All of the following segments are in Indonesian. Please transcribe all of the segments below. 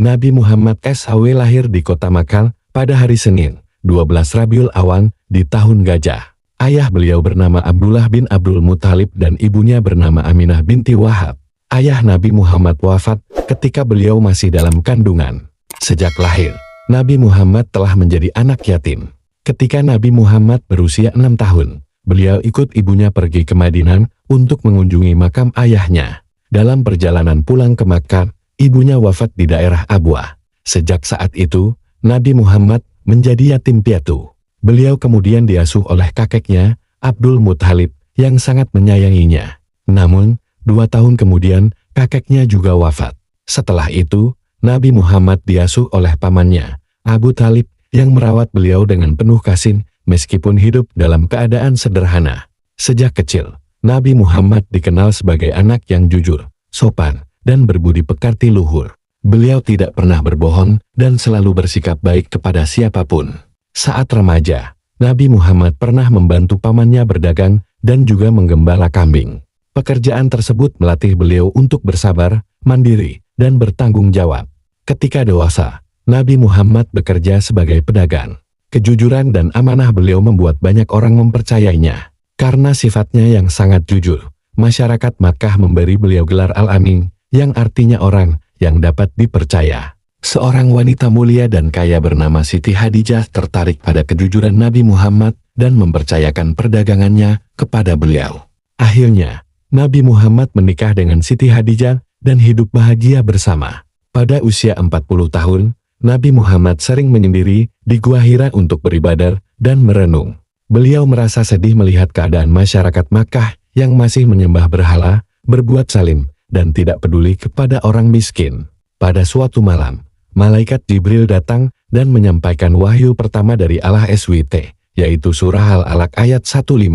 Nabi Muhammad SAW lahir di kota Makkah pada hari Senin, 12 Rabiul Awal di tahun Gajah. Ayah beliau bernama Abdullah bin Abdul Muthalib dan ibunya bernama Aminah binti Wahab. Ayah Nabi Muhammad wafat ketika beliau masih dalam kandungan. Sejak lahir, Nabi Muhammad telah menjadi anak yatim. Ketika Nabi Muhammad berusia 6 tahun, beliau ikut ibunya pergi ke Madinah untuk mengunjungi makam ayahnya. Dalam perjalanan pulang ke Makkah, ibunya wafat di daerah Abwah. Sejak saat itu, Nabi Muhammad menjadi yatim piatu. Beliau kemudian diasuh oleh kakeknya, Abdul Muthalib, yang sangat menyayanginya. Namun, 2 tahun kemudian, kakeknya juga wafat. Setelah itu, Nabi Muhammad diasuh oleh pamannya, Abu Thalib, yang merawat beliau dengan penuh kasih, meskipun hidup dalam keadaan sederhana. Sejak kecil, Nabi Muhammad dikenal sebagai anak yang jujur, sopan, dan berbudi pekerti luhur. Beliau tidak pernah berbohong dan selalu bersikap baik kepada siapapun. Saat remaja, Nabi Muhammad pernah membantu pamannya berdagang dan juga menggembala kambing. Pekerjaan tersebut melatih beliau untuk bersabar, mandiri, dan bertanggung jawab. Ketika dewasa, Nabi Muhammad bekerja sebagai pedagang. Kejujuran dan amanah beliau membuat banyak orang mempercayainya. Karena sifatnya yang sangat jujur, masyarakat Makkah memberi beliau gelar Al-Amin, yang artinya orang yang dapat dipercaya. Seorang wanita mulia dan kaya bernama Siti Hadijah tertarik pada kejujuran Nabi Muhammad dan mempercayakan perdagangannya kepada beliau. Akhirnya, Nabi Muhammad menikah dengan Siti Hadijah dan hidup bahagia bersama. Pada usia 40 tahun, Nabi Muhammad sering menyendiri di Gua Hira untuk beribadah dan merenung. Beliau merasa sedih melihat keadaan masyarakat Makkah yang masih menyembah berhala, berbuat zalim, dan tidak peduli kepada orang miskin. Pada suatu malam, malaikat Jibril datang dan menyampaikan wahyu pertama dari Allah SWT, yaitu surah Al-Alaq ayat 15.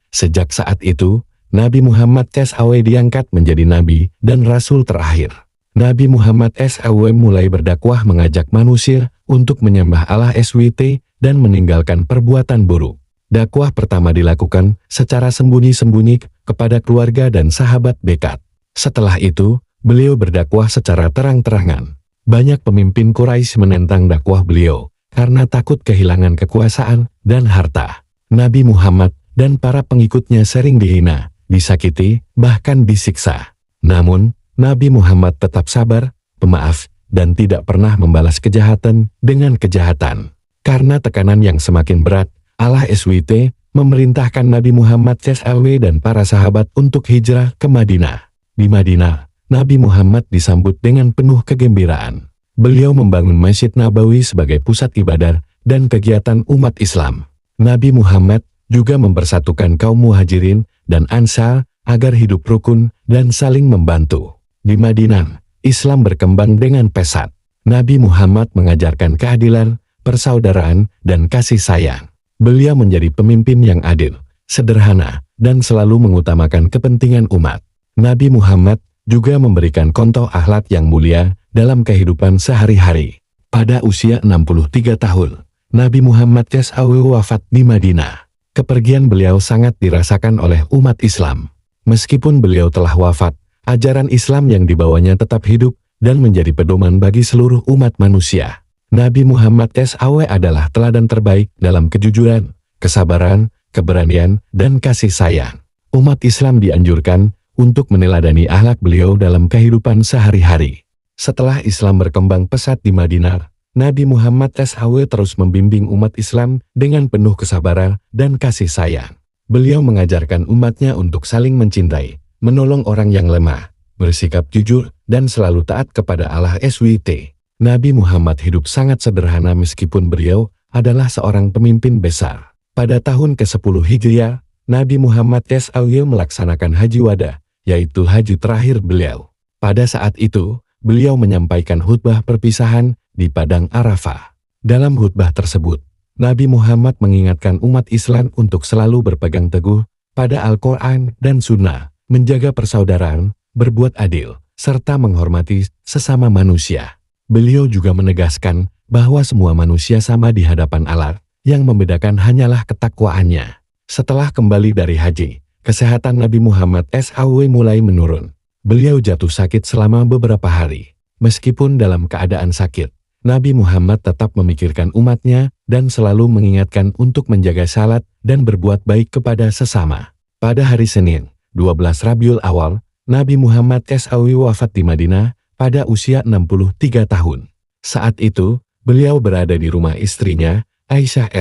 Sejak saat itu, Nabi Muhammad SAW diangkat menjadi nabi dan rasul terakhir. Nabi Muhammad SAW mulai berdakwah mengajak manusia untuk menyembah Allah SWT dan meninggalkan perbuatan buruk. Dakwah pertama dilakukan secara sembunyi-sembunyi kepada keluarga dan sahabat dekat. Setelah itu, beliau berdakwah secara terang-terangan. Banyak pemimpin Quraisy menentang dakwah beliau karena takut kehilangan kekuasaan dan harta. Nabi Muhammad dan para pengikutnya sering dihina, disakiti, bahkan disiksa. Namun, Nabi Muhammad tetap sabar, pemaaf, dan tidak pernah membalas kejahatan dengan kejahatan. Karena tekanan yang semakin berat, Allah SWT memerintahkan Nabi Muhammad SAW dan para sahabat untuk hijrah ke Madinah. Di Madinah, Nabi Muhammad disambut dengan penuh kegembiraan. Beliau membangun Masjid Nabawi sebagai pusat ibadah dan kegiatan umat Islam. Nabi Muhammad juga mempersatukan kaum Muhajirin dan Ansar agar hidup rukun dan saling membantu. Di Madinah, Islam berkembang dengan pesat. Nabi Muhammad mengajarkan keadilan, persaudaraan, dan kasih sayang. Beliau menjadi pemimpin yang adil, sederhana, dan selalu mengutamakan kepentingan umat. Nabi Muhammad juga memberikan contoh akhlak yang mulia dalam kehidupan sehari-hari. Pada usia 63 tahun, Nabi Muhammad SAW wafat di Madinah. Kepergian beliau sangat dirasakan oleh umat Islam. Meskipun beliau telah wafat, ajaran Islam yang dibawanya tetap hidup dan menjadi pedoman bagi seluruh umat manusia. Nabi Muhammad SAW adalah teladan terbaik dalam kejujuran, kesabaran, keberanian, dan kasih sayang. Umat Islam dianjurkan untuk meneladani akhlak beliau dalam kehidupan sehari-hari. Setelah Islam berkembang pesat di Madinah, Nabi Muhammad SAW terus membimbing umat Islam dengan penuh kesabaran dan kasih sayang. Beliau mengajarkan umatnya untuk saling mencintai, menolong orang yang lemah, bersikap jujur, dan selalu taat kepada Allah SWT. Nabi Muhammad hidup sangat sederhana meskipun beliau adalah seorang pemimpin besar. Pada tahun ke-10 Hijriah, Nabi Muhammad SAW melaksanakan Haji Wada, yaitu haji terakhir beliau. Pada saat itu, beliau menyampaikan khutbah perpisahan di Padang Arafah. Dalam khutbah tersebut, Nabi Muhammad mengingatkan umat Islam untuk selalu berpegang teguh pada Al-Quran dan Sunnah, menjaga persaudaraan, berbuat adil, serta menghormati sesama manusia. Beliau juga menegaskan bahwa semua manusia sama di hadapan Allah, yang membedakan hanyalah ketakwaannya. Setelah kembali dari haji, kesehatan Nabi Muhammad SAW mulai menurun. Beliau jatuh sakit selama beberapa hari. Meskipun dalam keadaan sakit, Nabi Muhammad tetap memikirkan umatnya dan selalu mengingatkan untuk menjaga salat dan berbuat baik kepada sesama. Pada hari Senin, 12 Rabiul Awal, Nabi Muhammad SAW wafat di Madinah pada usia 63 tahun. Saat itu, beliau berada di rumah istrinya, Aisyah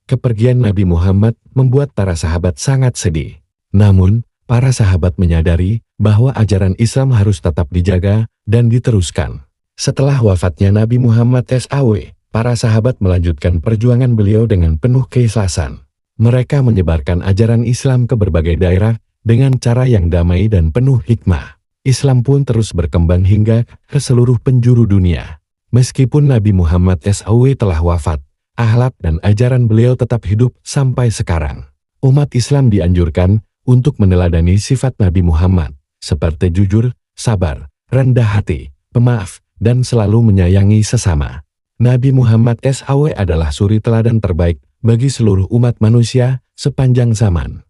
Kepergian Nabi Muhammad membuat para sahabat sangat sedih. Namun, para sahabat menyadari bahwa ajaran Islam harus tetap dijaga dan diteruskan. Setelah wafatnya Nabi Muhammad SAW, para sahabat melanjutkan perjuangan beliau dengan penuh keikhlasan. Mereka menyebarkan ajaran Islam ke berbagai daerah dengan cara yang damai dan penuh hikmah. Islam pun terus berkembang hingga ke seluruh penjuru dunia. Meskipun Nabi Muhammad SAW telah wafat, akhlak dan ajaran beliau tetap hidup sampai sekarang. Umat Islam dianjurkan untuk meneladani sifat Nabi Muhammad, seperti jujur, sabar, rendah hati, pemaaf, dan selalu menyayangi sesama. Nabi Muhammad SAW adalah suri teladan terbaik bagi seluruh umat manusia sepanjang zaman.